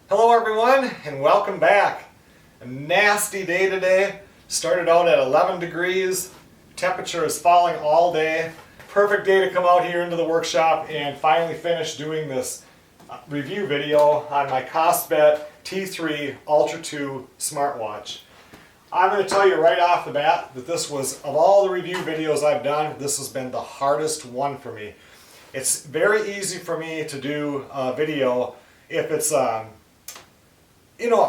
Hello everyone and welcome back. A nasty day today. Started out at 11 degrees. Temperature is falling all day. Perfect day to come out here into the workshop and finally finish doing this review video on my Kospet T3 Ultra 2 smartwatch. I'm going to tell you right off the bat that this was, of all the review videos I've done, this has been the hardest one for me. It's very easy for me to do a video if it's a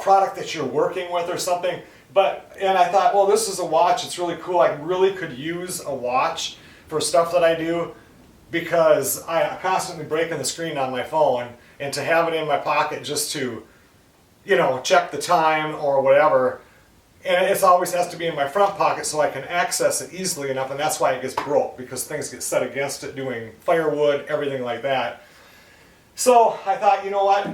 product that you're working with or something, and I thought, well, this is a watch, it's really cool. I really could use a watch for stuff that I do because I'm constantly breaking the screen on my phone, and to have it in my pocket just to, check the time or whatever, and it always has to be in my front pocket so I can access it easily enough, and that's why it gets broke, because things get set against it doing firewood, everything like that. So I thought, you know what?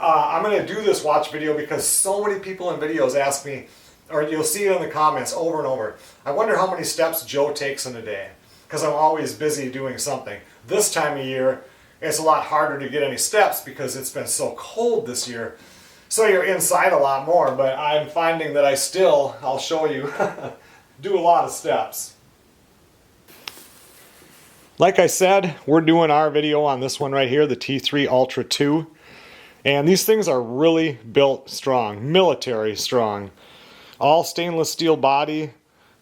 I'm going to do this watch video because so many people in videos ask me, or you'll see it in the comments over and over, I wonder how many steps Joe takes in a day, because I'm always busy doing something. This time of year, it's a lot harder to get any steps because it's been so cold this year. So you're inside a lot more, but I'm finding that I'll show you, do a lot of steps. Like I said, we're doing our video on this one right here, the T3 Ultra 2. And these things are really built strong, military strong. All stainless steel body.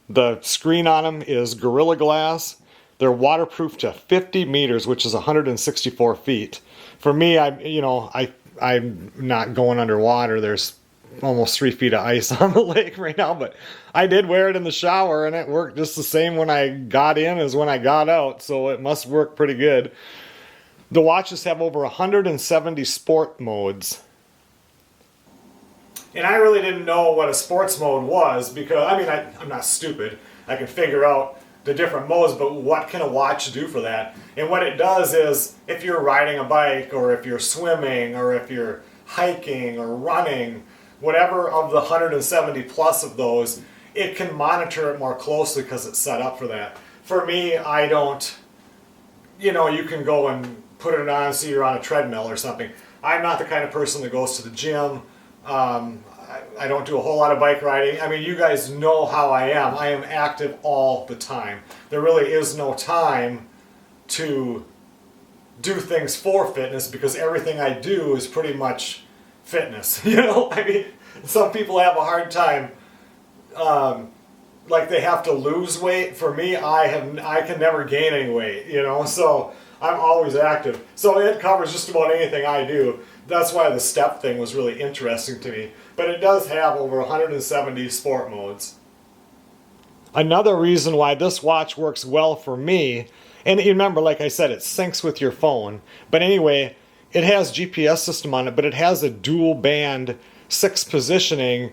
The screen on them is Gorilla Glass. They're waterproof to 50 meters, which is 164 feet. For me, I'm not going underwater. There's almost 3 feet of ice on the lake right now, but I did wear it in the shower and it worked just the same when I got in as when I got out, so it must work pretty good. The watches have over 170 sport modes. And I really didn't know what a sports mode was because, I'm not stupid. I can figure out the different modes, but what can a watch do for that? And what it does is, if you're riding a bike, or if you're swimming, or if you're hiking, or running, whatever of the 170 plus of those, it can monitor it more closely because it's set up for that. For me, I don't, you can go and put it on so you're on a treadmill or something. I'm not the kind of person that goes to the gym. I don't do a whole lot of bike riding. You guys know how I am. I am active all the time. There really is no time to do things for fitness because everything I do is pretty much fitness. Some people have a hard time, like they have to lose weight. For me, I can never gain any weight, so I'm always active. So it covers just about anything I do. That's why the step thing was really interesting to me. But it does have over 170 sport modes. Another reason why this watch works well for me, and you remember, like I said, it syncs with your phone. But anyway, it has GPS system on it, but it has a dual band 6 positioning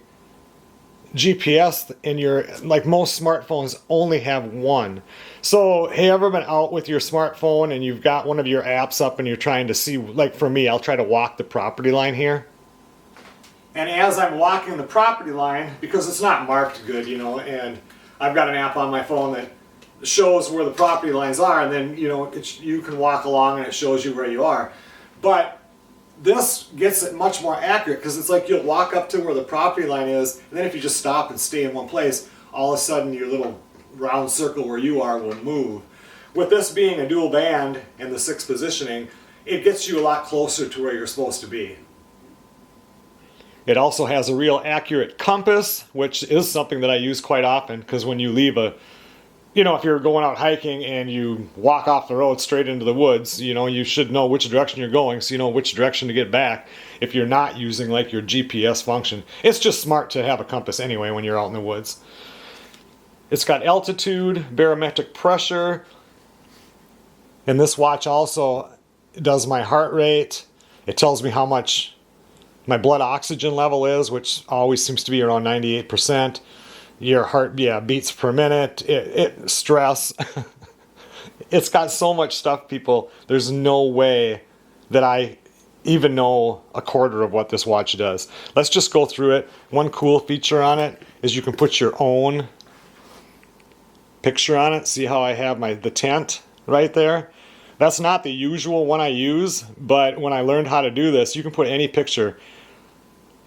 GPS in like most smartphones only have one. So have you ever been out with your smartphone and you've got one of your apps up and you're trying to see, like for me, I'll try to walk the property line here. And as I'm walking the property line, because it's not marked good, and I've got an app on my phone that shows where the property lines are, and then, you can walk along and it shows you where you are. But this gets it much more accurate because it's like you'll walk up to where the property line is, and then if you just stop and stay in one place, all of a sudden your little round circle where you are will move. With this being a dual band and the 6 positioning, it gets you a lot closer to where you're supposed to be. It also has a real accurate compass, which is something that I use quite often because when you leave if you're going out hiking and you walk off the road straight into the woods, you should know which direction you're going so you know which direction to get back if you're not using like your GPS function. It's just smart to have a compass anyway when you're out in the woods. It's got altitude, barometric pressure, and this watch also does my heart rate. It tells me how much my blood oxygen level is, which always seems to be around 98%. Your heart, beats per minute, stress. It's got so much stuff, people. There's no way that I even know a quarter of what this watch does. Let's just go through it. One cool feature on it is you can put your own picture on it. See how I have the tent right there? That's not the usual one I use, but when I learned how to do this, you can put any picture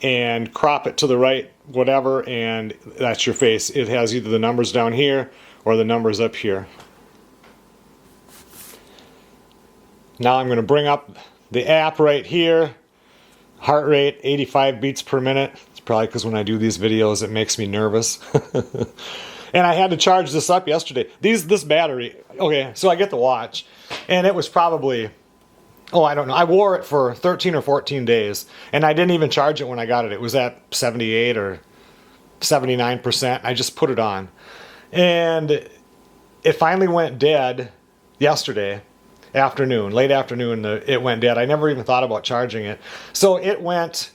and crop it to the right, whatever, and that's your face. It has either the numbers down here or the numbers up here. Now I'm going to bring up the app right here. Heart rate 85 beats per minute. It's probably because when I do these videos it makes me nervous. And I had to charge this up yesterday. This battery, okay, so I get the watch, and it was probably, oh, I don't know, I wore it for 13 or 14 days, and I didn't even charge it when I got it. It was at 78 or 79%. I just put it on. And it finally went dead yesterday afternoon, late afternoon, it went dead. I never even thought about charging it. So it went,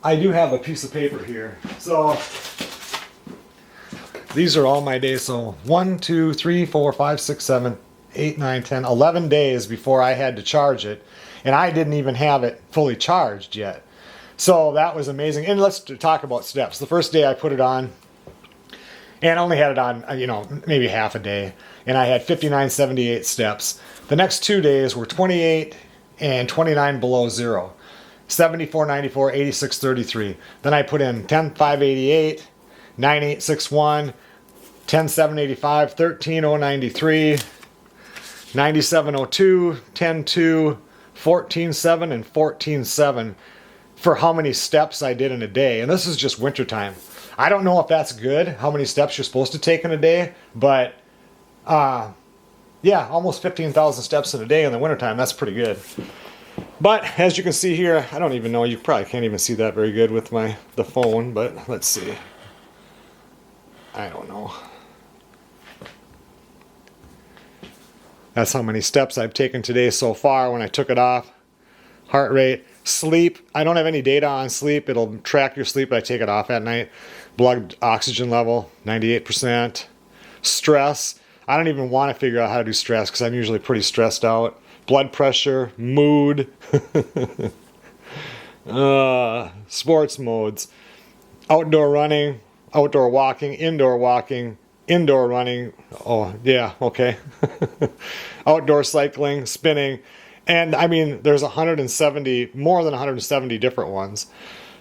I do have a piece of paper here. So these are all my days. So 1, 2, 3, 4, 5, 6, 7, 8, 9, 10, 11 days before I had to charge it. And I didn't even have it fully charged yet. So that was amazing. And let's talk about steps. The first day I put it on, and I only had it on, you know, maybe half a day. And I had 5978 steps. The next 2 days were 28 and 29 below zero. 7494, 8633. Then I put in 10588, 9861, 10785, 13093, 9702, 102, 147, and 147 for how many steps I did in a day. And this is just wintertime. I don't know if that's good, how many steps you're supposed to take in a day, but yeah, almost 15,000 steps in a day in the wintertime. That's pretty good. But as you can see here, I don't even know, you probably can't even see that very good with the phone, but let's see. I don't know. That's how many steps I've taken today so far when I took it off. Heart rate. Sleep. I don't have any data on sleep. It'll track your sleep, but I take it off at night. Blood oxygen level, 98%. Stress. I don't even want to figure out how to do stress because I'm usually pretty stressed out. Blood pressure, mood, sports modes, outdoor running, outdoor walking, indoor running. Oh, yeah, okay. Outdoor cycling, spinning. And I mean, there's more than 170 different ones.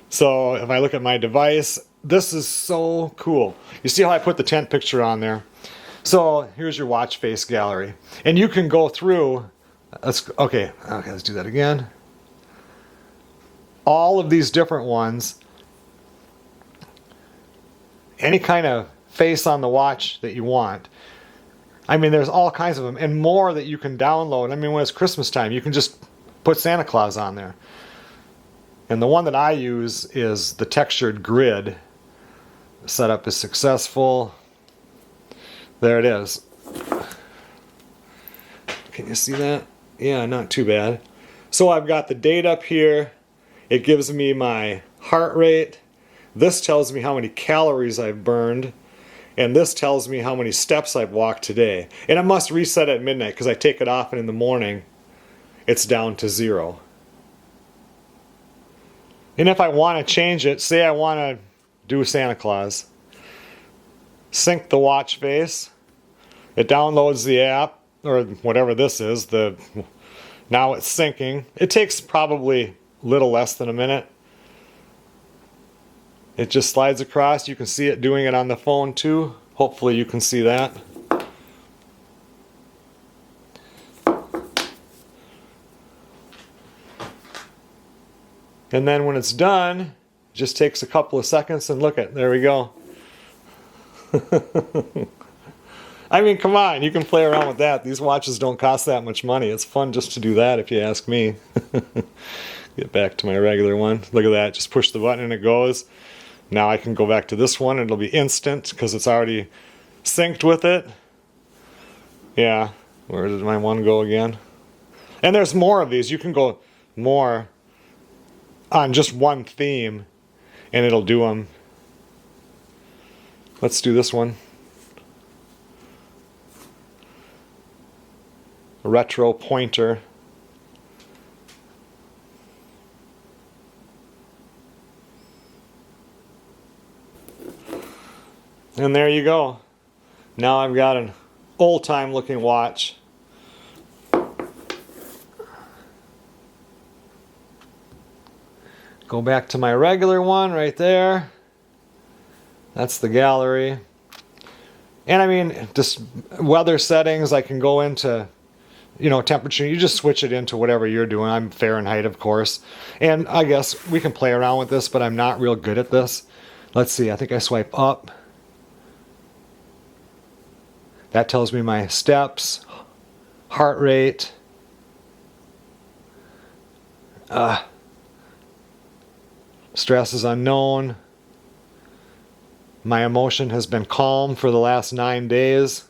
So if I look at my device, this is so cool. You see how I put the tent picture on there? So here's your watch face gallery. And you can go through, okay, let's do that again. All of these different ones, any kind of face on the watch that you want. I mean, there's all kinds of them and more that you can download. I mean, when it's Christmas time, you can just put Santa Claus on there. And the one that I use is the textured grid. The setup is successful. There it is. Can you see that? Yeah, not too bad. So I've got the date up here. It gives me my heart rate. This tells me how many calories I've burned. And this tells me how many steps I've walked today. And it must reset at midnight because I take it off and in the morning it's down to 0. And if I want to change it, say I want to do Santa Claus, sync the watch face, it downloads the app, or whatever this is, now it's syncing. It takes probably a little less than a minute. It just slides across. You can see it doing it on the phone too. Hopefully you can see that. And then when it's done, it just takes a couple of seconds and look at, there we go. I mean, come on, you can play around with that. These watches don't cost that much money. It's fun just to do that if you ask me. Get back to my regular one. Look at that, just push the button and it goes. Now I can go back to this one and it'll be instant because it's already synced with it. Yeah, where did my one go again? And there's more of these. You can go more on just one theme and it'll do them. Let's do this one. Retro pointer. And there you go. Now I've got an old-time looking watch. Go back to my regular one right there. That's the gallery. And I mean, just weather settings, I can go into, you know, temperature. You just switch it into whatever you're doing. I'm Fahrenheit, of course. And I guess we can play around with this, but I'm not real good at this. Let's see, I think I swipe up. That tells me my steps, heart rate. Stress is unknown. My emotion has been calm for the last 9 days.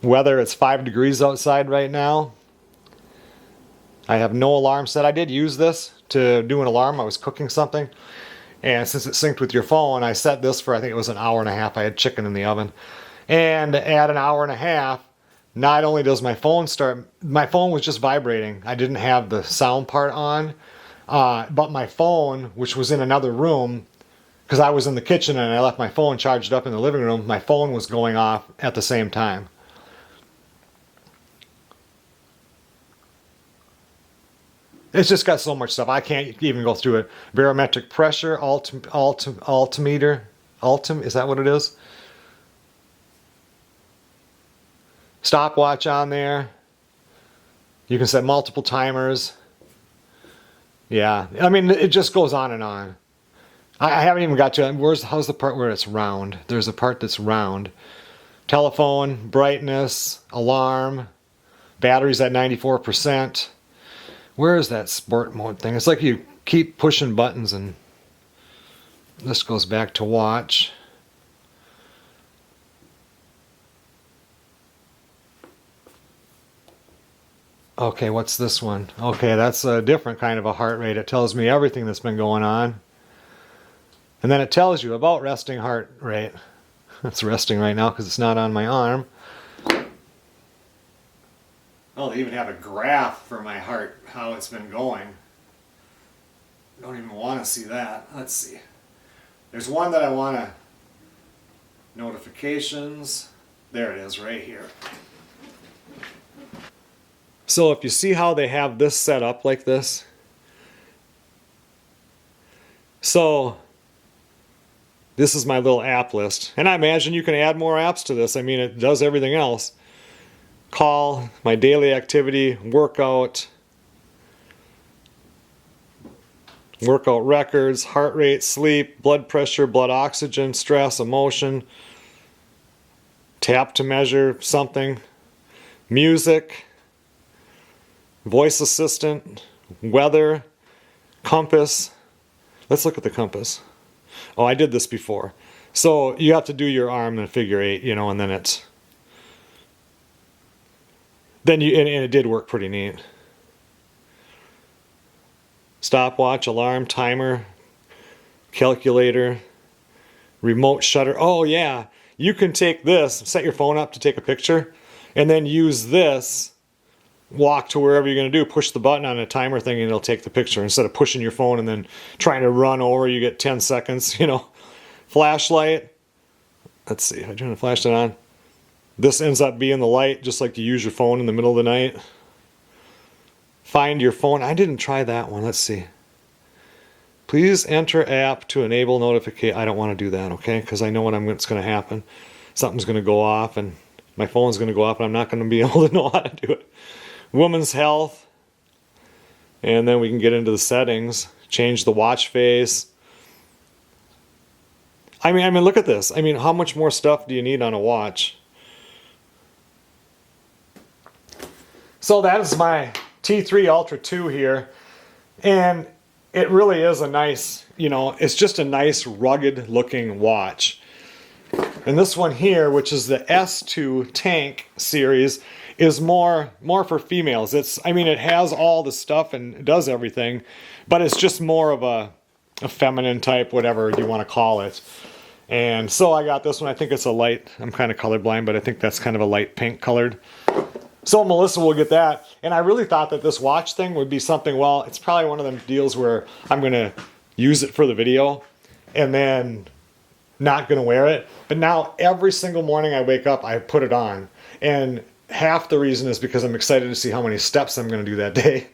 Weather, it's 5 degrees outside right now. I have no alarm set. I did use this to do an alarm. I was cooking something. And since it synced with your phone, I set this for, I think it was an hour and a half. I had chicken in the oven. And at an hour and a half, not only does my phone start, my phone was just vibrating. I didn't have the sound part on. But my phone, which was in another room, because I was in the kitchen and I left my phone charged up in the living room, my phone was going off at the same time. It's just got so much stuff. I can't even go through it. Barometric pressure, altimeter. Is that what it is? Stopwatch on there. You can set multiple timers. Yeah, I mean, it just goes on and on. I haven't even got to, how's the part where it's round? There's a part that's round. Telephone, brightness, alarm, batteries at 94%. Where is that sport mode thing? It's like you keep pushing buttons and this goes back to watch. Okay, what's this one? Okay, that's a different kind of a heart rate. It tells me everything that's been going on. And then it tells you about resting heart rate. It's resting right now because it's not on my arm. Oh, they even have a graph for my heart, how it's been going. Don't even want to see that. Let's see. There's one that I want to... Notifications. There it is, right here. So if you see how they have this set up like this. So this is my little app list. And I imagine you can add more apps to this. I mean, it does everything else. Call, my daily activity, workout records, heart rate, sleep, blood pressure, blood oxygen, stress, emotion, tap to measure something, music, voice assistant, weather, compass. Let's look at the compass. Oh, I did this before. So you have to do your arm in a figure 8, you know, and then it's... Then you, and it did work pretty neat. Stopwatch, alarm, timer, calculator, remote shutter. Oh yeah, you can take this, set your phone up to take a picture, and then use this, walk to wherever you're going to do, push the button on a timer thing and it'll take the picture. Instead of pushing your phone and then trying to run over, you get 10 seconds, you know. Flashlight. Let's see, if I turn the flashlight on. This ends up being the light, just like you use your phone in the middle of the night. Find your phone. I didn't try that one. Let's see. Please enter app to enable notification. I don't want to do that, okay? Because I know what's going to happen. Something's going to go off and my phone's going to go off and I'm not going to be able to know how to do it. Women's health. And then we can get into the settings. Change the watch face. I mean, look at this. I mean, how much more stuff do you need on a watch? So that is my T3 Ultra 2 here. And it really is a nice, you know, it's just a nice rugged looking watch. And this one here, which is the S2 Tank series, is more for females. I mean, it has all the stuff and it does everything, but it's just more of a feminine type, whatever you want to call it. And so I got this one. I think it's a light, I'm kind of colorblind, but I think that's kind of a light pink colored. So Melissa will get that. And I really thought that this watch thing would be something, well, it's probably one of them deals where I'm going to use it for the video and then not going to wear it. But now every single morning I wake up, I put it on. And half the reason is because I'm excited to see how many steps I'm going to do that day.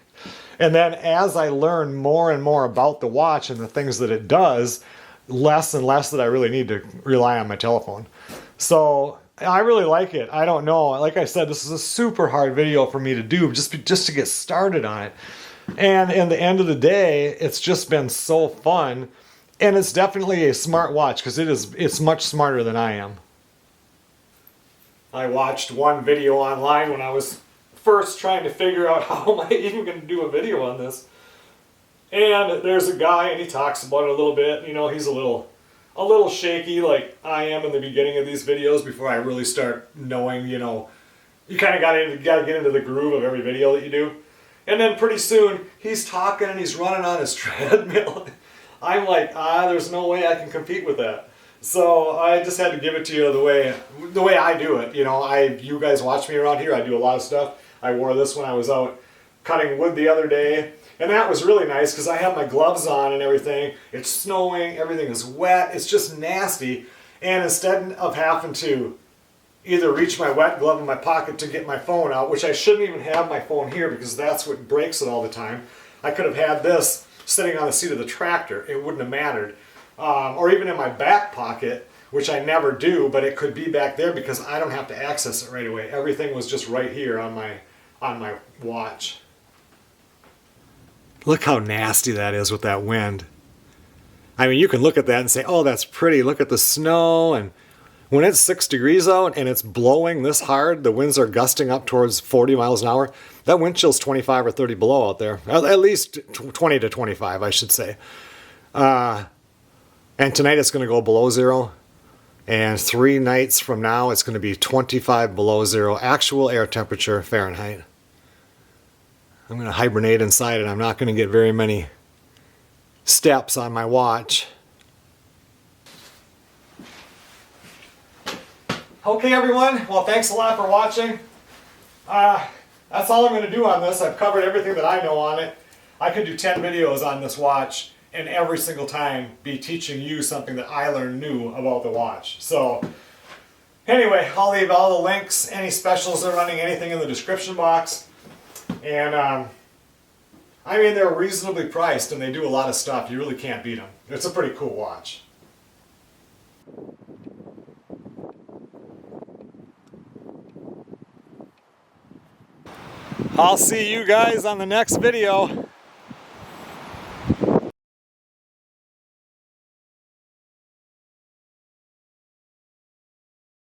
And then as I learn more and more about the watch and the things that it does, less and less that I really need to rely on my telephone. So I really like it. I don't know. Like I said, this is a super hard video for me to do just to get started on it. And in the end of the day, it's just been so fun. And it's definitely a smart watch because it's much smarter than I am. I watched one video online when I was first trying to figure out how am I even going to do a video on this. And there's a guy and he talks about it a little bit. You know, he's a little shaky like I am in the beginning of these videos before I really start knowing, you know, you kind of got to get into the groove of every video that you do. And then pretty soon he's talking and he's running on his treadmill. I'm like, there's no way I can compete with that. So I just had to give it to you the way I do it. You know, you guys watch me around here. I do a lot of stuff. I wore this when I was out cutting wood the other day. And that was really nice because I have my gloves on and everything. It's snowing, everything is wet, it's just nasty. And instead of having to either reach my wet glove in my pocket to get my phone out, which I shouldn't even have my phone here because that's what breaks it all the time. I could have had this sitting on the seat of the tractor. It wouldn't have mattered. Or even in my back pocket, which I never do, but it could be back there because I don't have to access it right away. Everything was just right here on my watch. Look how nasty that is with that wind. I mean, you can look at that and say, oh, that's pretty. Look at the snow. And when it's 6 degrees out and it's blowing this hard, the winds are gusting up towards 40 miles an hour. That wind chill's 25 or 30 below out there. At least 20 to 25, I should say. And tonight it's going to go below zero. And 3 nights from now, it's going to be 25 below zero, actual air temperature Fahrenheit. I'm going to hibernate inside and I'm not going to get very many steps on my watch. Okay everyone, well thanks a lot for watching. That's all I'm going to do on this. I've covered everything that I know on it. I could do 10 videos on this watch and every single time be teaching you something that I learned new about the watch. So anyway, I'll leave all the links, any specials they're running, anything in the description box. And I mean, they're reasonably priced and they do a lot of stuff. You really can't beat them. It's a pretty cool watch. I'll see you guys on the next video.